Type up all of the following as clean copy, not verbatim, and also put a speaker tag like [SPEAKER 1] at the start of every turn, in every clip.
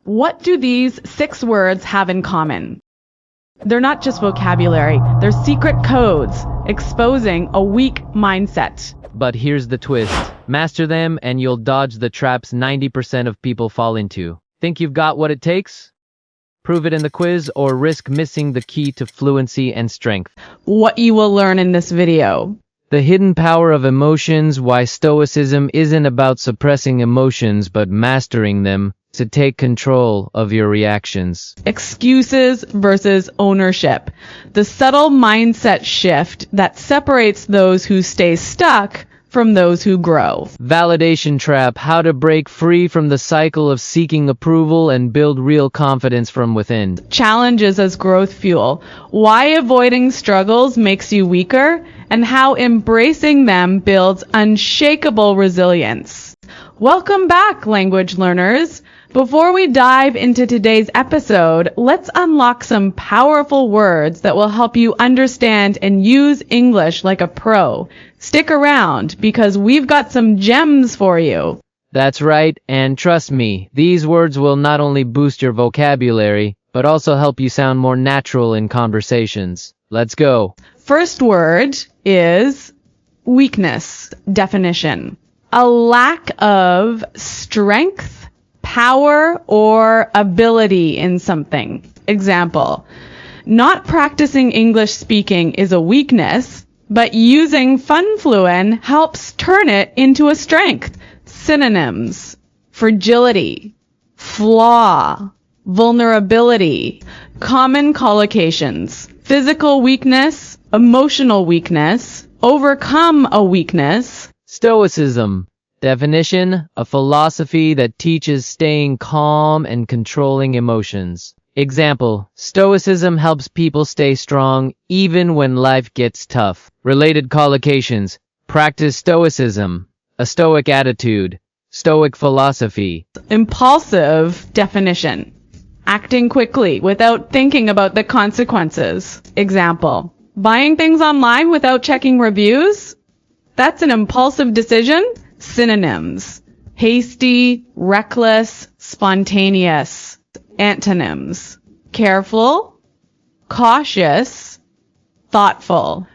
[SPEAKER 1] What do these 6 words have in common? They're not just vocabulary, they're secret codes exposing a weak mindset.
[SPEAKER 2] But here's the twist. Master them and you'll dodge the traps 90% of people fall into. Think you've got what it takes? Prove it in the quiz or risk missing the key to fluency and strength.
[SPEAKER 1] What you will learn in this video.
[SPEAKER 2] The hidden power of emotions, why Stoicism isn't about suppressing emotions but mastering them to take control of your reactions.
[SPEAKER 1] Excuses versus ownership. The subtle mindset shift that separates those who stay stuck from those who grow.
[SPEAKER 2] Validation trap, how to break free from the cycle of seeking approval and build real confidence from within.
[SPEAKER 1] Challenges as growth fuel. Why avoiding struggles makes you weaker and how embracing them builds unshakable resilience. Welcome back, language learners. Before we dive into today's episode, let's unlock some powerful words that will help you understand and use English like a pro. Stick around because we've got some gems for you.
[SPEAKER 2] That's right, and trust me, these words will not only boost your vocabulary, but also help you sound more natural in conversations. Let's go.
[SPEAKER 1] First word is weakness. Definition. A lack of strength, power, or ability in something. Example, not practicing English speaking is a weakness, but using FunFluent helps turn it into a strength. Synonyms: fragility, flaw, vulnerability. Common collocations: physical weakness, emotional weakness, overcome a weakness.
[SPEAKER 2] Stoicism. Definition, a philosophy that teaches staying calm and controlling emotions. Example, Stoicism helps people stay strong even when life gets tough. Related collocations, practice Stoicism, a Stoic attitude, Stoic philosophy.
[SPEAKER 1] Impulsive. Definition, acting quickly without thinking about the consequences. Example, buying things online without checking reviews? That's an impulsive decision. Synonyms: hasty, reckless, spontaneous. Antonyms: careful, cautious, thoughtful.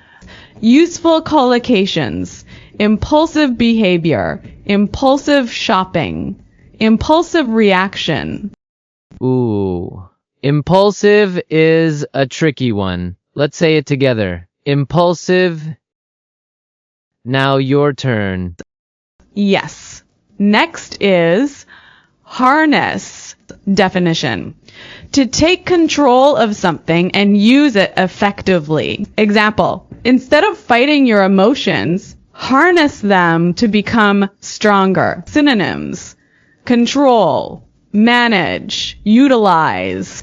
[SPEAKER 1] Useful collocations: impulsive behavior, impulsive shopping, impulsive reaction.
[SPEAKER 2] Ooh. Impulsive is a tricky one. Let's say it together. Impulsive. Now your turn.
[SPEAKER 1] Yes. Next is harness. Definition: to take control of something and use it effectively. Example, instead of fighting your emotions, harness them to become stronger. Synonyms: control, manage, utilize.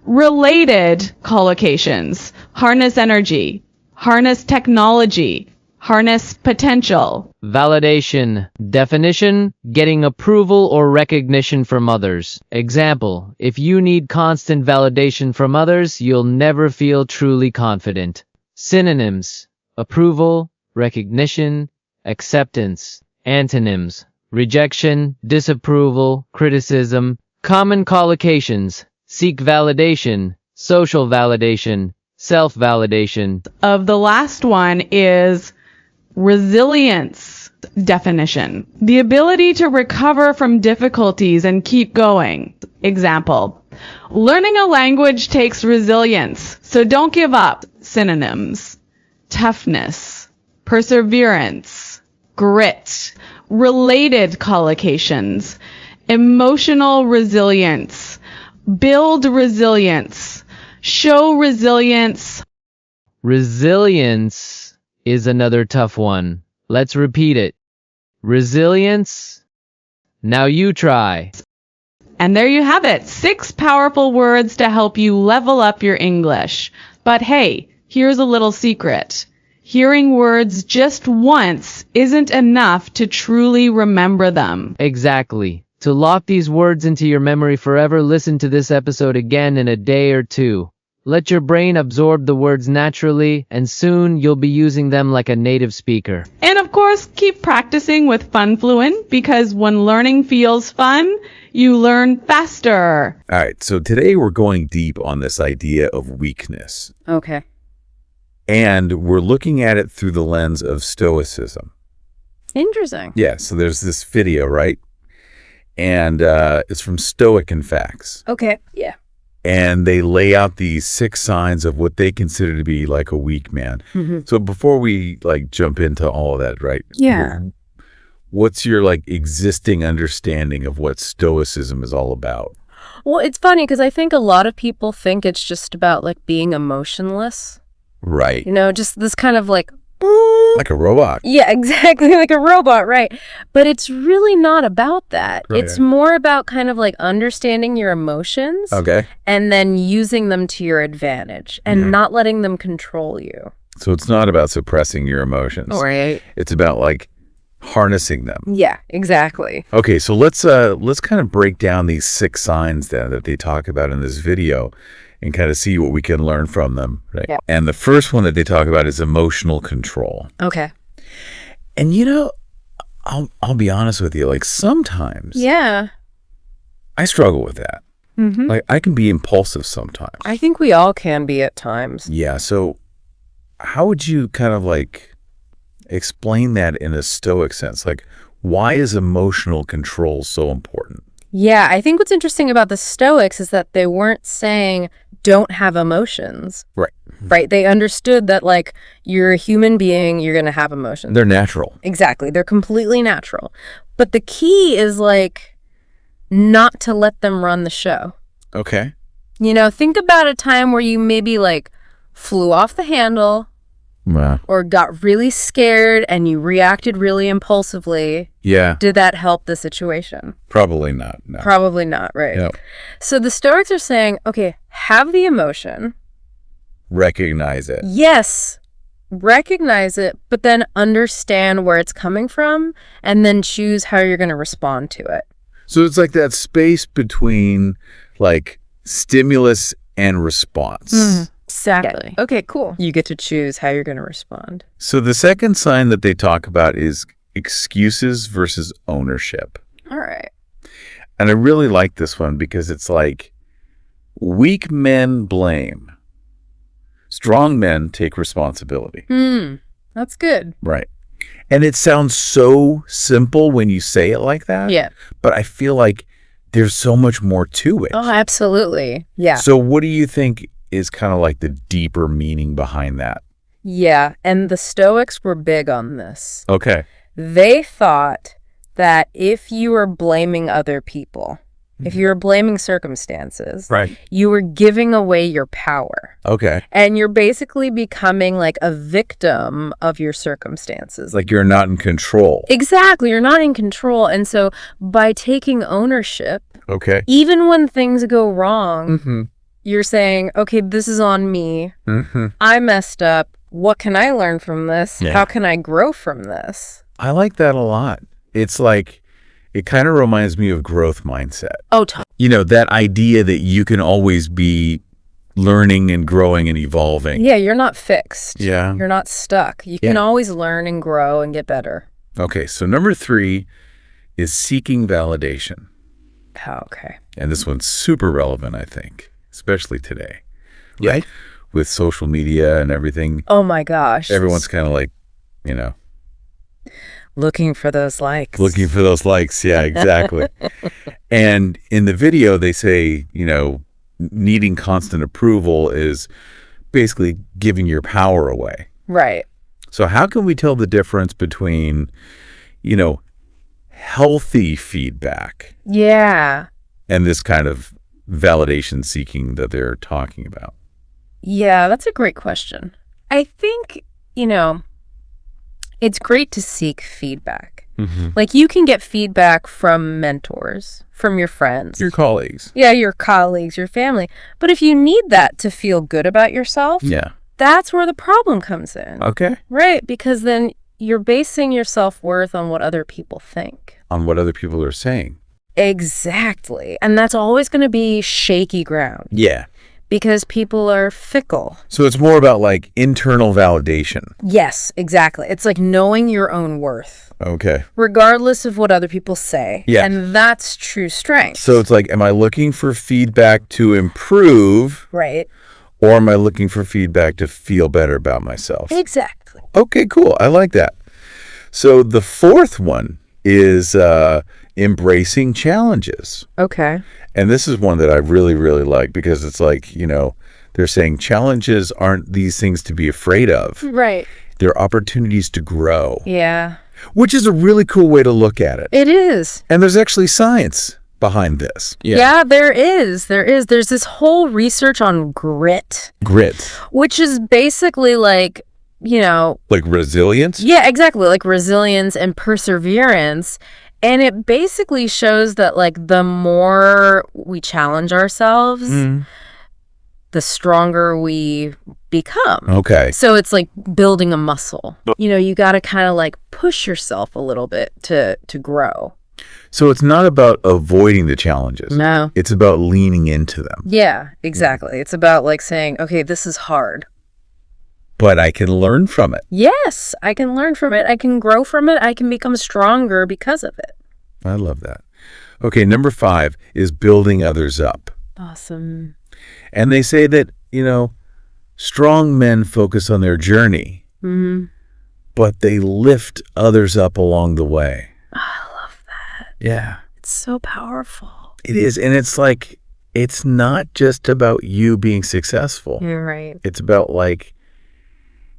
[SPEAKER 1] Related collocations: harness energy, harness technology, harness potential.
[SPEAKER 2] Validation. Definition, getting approval or recognition from others. Example, if you need constant validation from others, you'll never feel truly confident. Synonyms: approval, recognition, acceptance. Antonyms: rejection, disapproval, criticism. Common collocations: seek validation, social validation, self-validation.
[SPEAKER 1] Of the last one is resilience. Definition: the ability to recover from difficulties and keep going. Example, learning a language takes resilience, so don't give up. Synonyms: toughness, perseverance, grit. Related collocations: emotional resilience, build resilience, show resilience.
[SPEAKER 2] Resilience is another tough one. Let's repeat it. Resilience. Now you try.
[SPEAKER 1] And there you have it. 6 powerful words to help you level up your English. But hey, here's a little secret. Hearing words just once isn't enough to truly remember them.
[SPEAKER 2] Exactly. To lock these words into your memory forever, listen to this episode again in a day or two. Let your brain absorb the words naturally, and soon you'll be using them like a native speaker.
[SPEAKER 1] And of course, keep practicing with FunFluent because when learning feels fun, you learn faster.
[SPEAKER 3] All right, so today we're going deep on this idea of weakness.
[SPEAKER 4] Okay.
[SPEAKER 3] And we're looking at it through the lens of Stoicism.
[SPEAKER 4] Interesting.
[SPEAKER 3] Yeah, so there's this video, right? And it's from Stoic and Facts.
[SPEAKER 4] Okay. Yeah.
[SPEAKER 3] And they lay out these 6 signs of what they consider to be like a weak man. So before we like jump into all of that, right?
[SPEAKER 4] Yeah.
[SPEAKER 3] What's your like existing understanding of what Stoicism is all about?
[SPEAKER 4] Well, it's funny because I think a lot of people think it's just about like being emotionless.
[SPEAKER 3] Right.
[SPEAKER 4] You know, just this kind of like
[SPEAKER 3] Like a robot.
[SPEAKER 4] yeah, exactly, like a robot, right? But it's really not about that.
[SPEAKER 3] Right.
[SPEAKER 4] It's more about kind of like understanding your emotions
[SPEAKER 3] Okay.
[SPEAKER 4] and then using them to your advantage and not letting them control you.
[SPEAKER 3] So it's not about suppressing your emotions.
[SPEAKER 4] Right.
[SPEAKER 3] It's about like harnessing them.
[SPEAKER 4] Yeah, exactly.
[SPEAKER 3] Okay, so let's kind of break down these 6 signs then that they talk about in this video and kind of see what we can learn from them, right?
[SPEAKER 4] Yeah.
[SPEAKER 3] And the first one that they talk about is emotional control.
[SPEAKER 4] Okay.
[SPEAKER 3] And you know, I'll be honest with you, like sometimes
[SPEAKER 4] Yeah.
[SPEAKER 3] I struggle with that. Like I can be impulsive sometimes.
[SPEAKER 4] I think we all can be at times.
[SPEAKER 3] Yeah, so how would you kind of like explain that in a Stoic sense? Like why is emotional control so important?
[SPEAKER 4] Yeah, I think what's interesting about the Stoics is that they weren't saying don't have emotions.
[SPEAKER 3] Right.
[SPEAKER 4] Right? They understood that like you're a human being, you're going to have emotions.
[SPEAKER 3] They're natural.
[SPEAKER 4] Exactly. They're completely natural. But the key is like not to let them run the show.
[SPEAKER 3] Okay.
[SPEAKER 4] You know, think about a time where you maybe like flew off the handle
[SPEAKER 3] Wow.
[SPEAKER 4] or got really scared and you reacted really impulsively.
[SPEAKER 3] Yeah.
[SPEAKER 4] Did that help the situation?
[SPEAKER 3] Probably not. No.
[SPEAKER 4] Probably not, right?
[SPEAKER 3] Yep.
[SPEAKER 4] So the Stoics are saying, okay, have the emotion.
[SPEAKER 3] Recognize it.
[SPEAKER 4] Yes, recognize it, but then understand where it's coming from and then choose how you're going to respond to it.
[SPEAKER 3] So it's like that space between like stimulus and response.
[SPEAKER 4] Exactly. Okay, cool. You get to choose how you're going to respond.
[SPEAKER 3] So the second sign that they talk about is excuses versus ownership.
[SPEAKER 4] All right.
[SPEAKER 3] And I really like this one because it's like weak men blame. Strong men take responsibility.
[SPEAKER 4] That's good.
[SPEAKER 3] Right. And it sounds so simple when you say it like that.
[SPEAKER 4] Yeah.
[SPEAKER 3] But I feel like there's so much more to it.
[SPEAKER 4] Oh, absolutely. Yeah.
[SPEAKER 3] So what do you think is kind of like the deeper meaning behind that?
[SPEAKER 4] Yeah. And the Stoics were big on this.
[SPEAKER 3] Okay.
[SPEAKER 4] They thought that if you were blaming other people, if you were blaming circumstances,
[SPEAKER 3] Right.
[SPEAKER 4] you were giving away your power.
[SPEAKER 3] Okay.
[SPEAKER 4] And you're basically becoming like a victim of your circumstances.
[SPEAKER 3] It's like you're not in control.
[SPEAKER 4] Exactly. You're not in control. And so by taking ownership,
[SPEAKER 3] Okay.
[SPEAKER 4] even when things go wrong,
[SPEAKER 3] Mm-hmm.
[SPEAKER 4] you're saying, okay, this is on me.
[SPEAKER 3] Mm-hmm.
[SPEAKER 4] I messed up. What can I learn from this?
[SPEAKER 3] Yeah.
[SPEAKER 4] How can I grow from this?
[SPEAKER 3] I like that a lot. It's like, it kind of reminds me of growth mindset.
[SPEAKER 4] Oh,
[SPEAKER 3] You know, that idea that you can always be learning and growing and evolving.
[SPEAKER 4] yeah, you're not fixed.
[SPEAKER 3] Yeah.
[SPEAKER 4] You're not stuck. You can always learn and grow and get better.
[SPEAKER 3] Okay. So number 3 is seeking validation.
[SPEAKER 4] Oh, okay.
[SPEAKER 3] And this one's super relevant, I think, especially today. Right? With social media and everything.
[SPEAKER 4] Oh my gosh.
[SPEAKER 3] Everyone's kind of like, you know,
[SPEAKER 4] looking for those likes.
[SPEAKER 3] looking for those likes. Yeah, exactly. And in the video, they say, you know, needing constant approval is basically giving your power away.
[SPEAKER 4] Right.
[SPEAKER 3] So how can we tell the difference between, you know, healthy feedback
[SPEAKER 4] Yeah.
[SPEAKER 3] and this kind of validation seeking that they're talking about?
[SPEAKER 4] Yeah, that's a great question. I think, you know, it's great to seek feedback.
[SPEAKER 3] Mm-hmm.
[SPEAKER 4] Like you can get feedback from mentors, from your friends.
[SPEAKER 3] Your colleagues.
[SPEAKER 4] Yeah, your colleagues, your family. But if you need that to feel good about yourself,
[SPEAKER 3] Yeah.
[SPEAKER 4] that's where the problem comes in.
[SPEAKER 3] Okay.
[SPEAKER 4] Right, because then you're basing your self-worth on what other people think.
[SPEAKER 3] On what other people are saying.
[SPEAKER 4] Exactly. And that's always going to be shaky ground.
[SPEAKER 3] Yeah.
[SPEAKER 4] because people are fickle.
[SPEAKER 3] So it's more about like internal validation.
[SPEAKER 4] Yes, exactly. It's like knowing your own worth,
[SPEAKER 3] Okay.
[SPEAKER 4] regardless of what other people say.
[SPEAKER 3] Yeah.
[SPEAKER 4] And that's true strength.
[SPEAKER 3] So it's like, am I looking for feedback to improve,
[SPEAKER 4] right.
[SPEAKER 3] or am I looking for feedback to feel better about myself?
[SPEAKER 4] Exactly.
[SPEAKER 3] Okay, cool. I like that. So the fourth one is embracing challenges.
[SPEAKER 4] Okay.
[SPEAKER 3] And this is one that I really, really like because it's like, they're saying challenges aren't these things to be afraid of.
[SPEAKER 4] Right.
[SPEAKER 3] They're opportunities to grow,
[SPEAKER 4] Yeah.
[SPEAKER 3] which is a really cool way to look at it.
[SPEAKER 4] It is.
[SPEAKER 3] And there's actually science behind this.
[SPEAKER 4] Yeah, there is. There's this whole research on grit,
[SPEAKER 3] Grit.
[SPEAKER 4] which is basically like,
[SPEAKER 3] Like resilience?
[SPEAKER 4] yeah, exactly, like resilience and perseverance. And it basically shows that like the more we challenge ourselves, the stronger we become.
[SPEAKER 3] Okay.
[SPEAKER 4] So it's like building a muscle. You got to kind of like push yourself a little bit to grow.
[SPEAKER 3] So it's not about avoiding the challenges.
[SPEAKER 4] No.
[SPEAKER 3] It's about leaning into them.
[SPEAKER 4] Yeah, exactly. It's about like saying, okay, this is hard.
[SPEAKER 3] But I can learn from it.
[SPEAKER 4] Yes, I can learn from it. I can grow from it. I can become stronger because of it.
[SPEAKER 3] I love that. Okay, number 5 is building others up.
[SPEAKER 4] Awesome.
[SPEAKER 3] And they say that, strong men focus on their journey, but they lift others up along the way.
[SPEAKER 4] I love that.
[SPEAKER 3] Yeah.
[SPEAKER 4] It's so powerful.
[SPEAKER 3] It is. And it's like, it's not just about you being successful.
[SPEAKER 4] You're right.
[SPEAKER 3] It's about like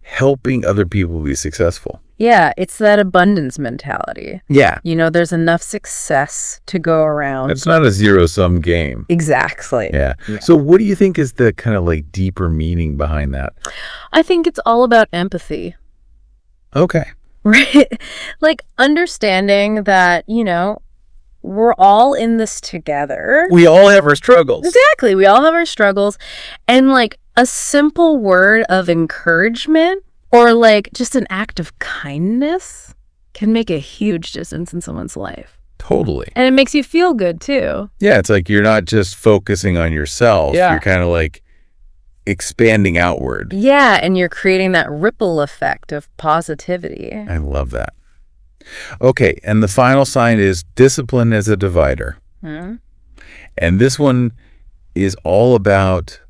[SPEAKER 3] helping other people be successful.
[SPEAKER 4] Yeah, it's that abundance mentality.
[SPEAKER 3] Yeah.
[SPEAKER 4] There's enough success to go around.
[SPEAKER 3] It's not a zero-sum game.
[SPEAKER 4] Exactly.
[SPEAKER 3] Yeah. So what do you think is the kind of like deeper meaning behind that?
[SPEAKER 4] I think it's all about empathy.
[SPEAKER 3] Okay.
[SPEAKER 4] Right? Like understanding that, we're all in this together.
[SPEAKER 3] We all have our struggles.
[SPEAKER 4] Exactly. We all have our struggles. And like a simple word of encouragement or like just an act of kindness can make a huge difference in someone's life.
[SPEAKER 3] Totally.
[SPEAKER 4] And it makes you feel good too.
[SPEAKER 3] Yeah, it's like you're not just focusing on yourself.
[SPEAKER 4] Yeah.
[SPEAKER 3] You're kind of like expanding outward.
[SPEAKER 4] Yeah, and you're creating that ripple effect of positivity.
[SPEAKER 3] I love that. Okay, and the final sign is discipline as a divider. And this one is all about,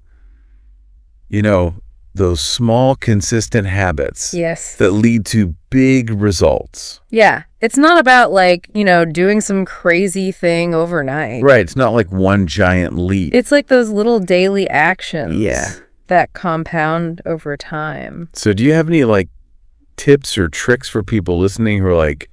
[SPEAKER 3] those small, consistent habits
[SPEAKER 4] Yes.
[SPEAKER 3] that lead to big results.
[SPEAKER 4] Yeah. It's not about like, doing some crazy thing overnight.
[SPEAKER 3] Right. It's not like one giant leap.
[SPEAKER 4] It's like those little daily actions.
[SPEAKER 3] Yeah.
[SPEAKER 4] That compound over time.
[SPEAKER 3] So do you have any like tips or tricks for people listening who are like,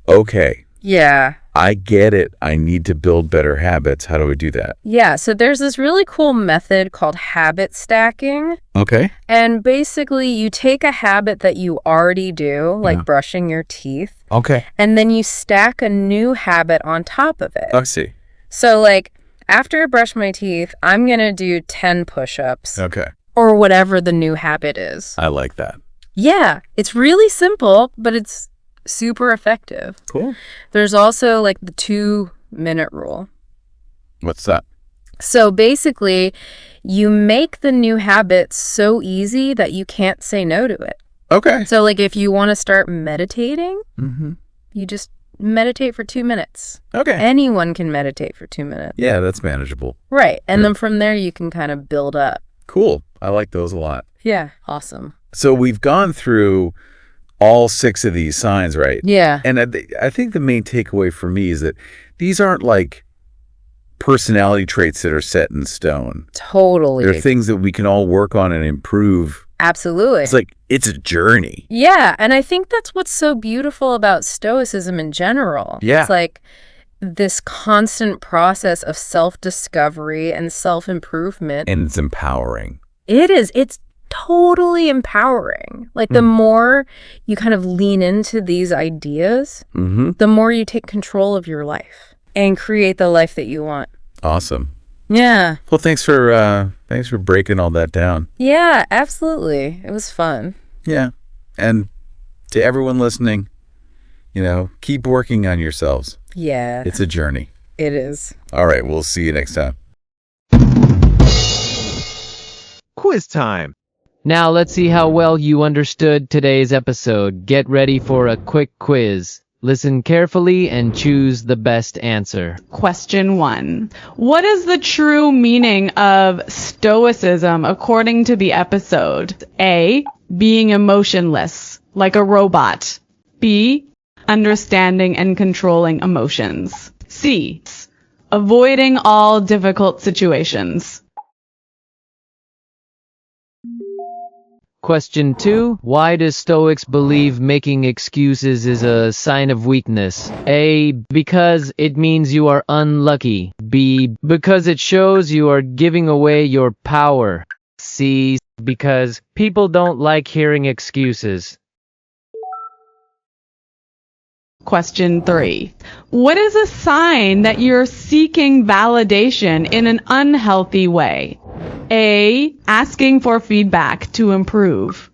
[SPEAKER 3] okay,
[SPEAKER 4] Yeah.
[SPEAKER 3] I get it. I need to build better habits. How do I do that?
[SPEAKER 4] Yeah. So there's this really cool method called habit stacking.
[SPEAKER 3] Okay.
[SPEAKER 4] And basically, you take a habit that you already do, like brushing your teeth,
[SPEAKER 3] Okay.
[SPEAKER 4] and then you stack a new habit on top of it.
[SPEAKER 3] I see.
[SPEAKER 4] So, like, after I brush my teeth, I'm going to do 10 push-ups
[SPEAKER 3] Okay.
[SPEAKER 4] or whatever the new habit is.
[SPEAKER 3] I like that.
[SPEAKER 4] Yeah. It's really simple, but it's super effective.
[SPEAKER 3] Cool.
[SPEAKER 4] There's also, like, the 2-minute rule.
[SPEAKER 3] What's that?
[SPEAKER 4] So basically, you make the new habit so easy that you can't say no to it.
[SPEAKER 3] Okay.
[SPEAKER 4] So like if you want to start meditating,
[SPEAKER 3] Mm-hmm.
[SPEAKER 4] you just meditate for 2 minutes.
[SPEAKER 3] Okay.
[SPEAKER 4] Anyone can meditate for 2 minutes.
[SPEAKER 3] Yeah, that's manageable.
[SPEAKER 4] Right. And then from there, you can kind of build up.
[SPEAKER 3] Cool. I like those a lot.
[SPEAKER 4] Yeah. Awesome.
[SPEAKER 3] So we've gone through all 6 of these signs, right?
[SPEAKER 4] Yeah.
[SPEAKER 3] And I think the main takeaway for me is that these aren't like personality traits that are set in stone.
[SPEAKER 4] Totally.
[SPEAKER 3] They're things that we can all work on and improve.
[SPEAKER 4] Absolutely.
[SPEAKER 3] It's like, it's a journey.
[SPEAKER 4] Yeah. And I think that's what's so beautiful about Stoicism in general.
[SPEAKER 3] Yeah.
[SPEAKER 4] It's like this constant process of self-discovery and self-improvement.
[SPEAKER 3] And it's empowering.
[SPEAKER 4] It is. It's totally empowering. Like the more you kind of lean into these ideas,
[SPEAKER 3] Mm-hmm.
[SPEAKER 4] the more you take control of your life and create the life that you want.
[SPEAKER 3] Awesome.
[SPEAKER 4] Yeah.
[SPEAKER 3] Well, thanks for breaking all that down.
[SPEAKER 4] Yeah, absolutely. It was fun.
[SPEAKER 3] Yeah. And to everyone listening, keep working on yourselves.
[SPEAKER 4] Yeah,
[SPEAKER 3] It's a journey.
[SPEAKER 4] it is.
[SPEAKER 3] All right. We'll see you next time.
[SPEAKER 5] quiz time.
[SPEAKER 2] Now let's see how well you understood today's episode. Get ready for a quick quiz. Listen carefully and choose the best answer.
[SPEAKER 1] Question 1. What is the true meaning of stoicism according to the episode? A. Being emotionless, like a robot. B. Understanding and controlling emotions. C. Avoiding all difficult situations.
[SPEAKER 2] Question 2. Why do Stoics believe making excuses is a sign of weakness? A. Because it means you are unlucky. B. Because it shows you are giving away your power. C. Because people don't like hearing excuses.
[SPEAKER 1] Question 3. What is a sign that you're seeking validation in an unhealthy way? A. Asking for feedback to improve.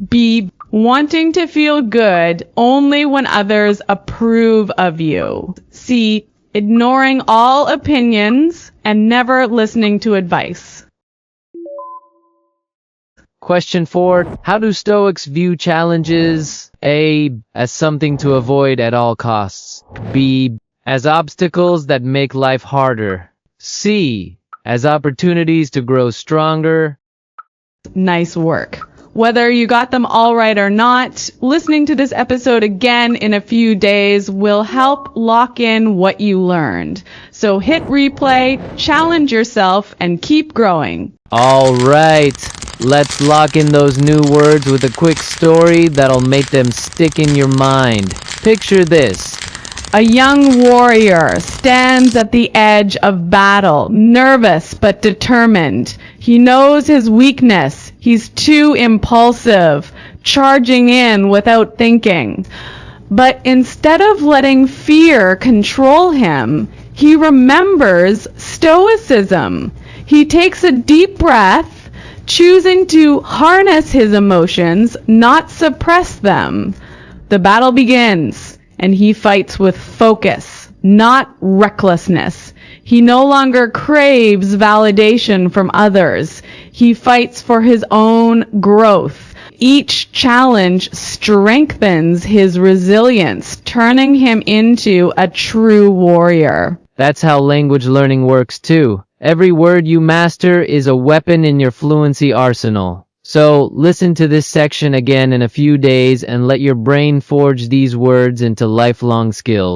[SPEAKER 1] B. Wanting to feel good only when others approve of you. C. Ignoring all opinions and never listening to advice.
[SPEAKER 2] Question 4. How do Stoics view challenges? A. As something to avoid at all costs. B. As obstacles that make life harder. C. As opportunities to grow stronger.
[SPEAKER 1] Nice work. Whether you got them all right or not, listening to this episode again in a few days will help lock in what you learned. So hit replay, challenge yourself, and keep growing.
[SPEAKER 2] All right. Let's lock in those new words with a quick story that'll make them stick in your mind. Picture this.
[SPEAKER 1] A young warrior stands at the edge of battle, nervous but determined. He knows his weakness. He's too impulsive, charging in without thinking. But instead of letting fear control him, he remembers stoicism. He takes a deep breath, choosing to harness his emotions, not suppress them. The battle begins, and he fights with focus, not recklessness. He no longer craves validation from others. He fights for his own growth. Each challenge strengthens his resilience, turning him into a true warrior.
[SPEAKER 2] That's how language learning works too. Every word you master is a weapon in your fluency arsenal. So listen to this section again in a few days and let your brain forge these words into lifelong skills.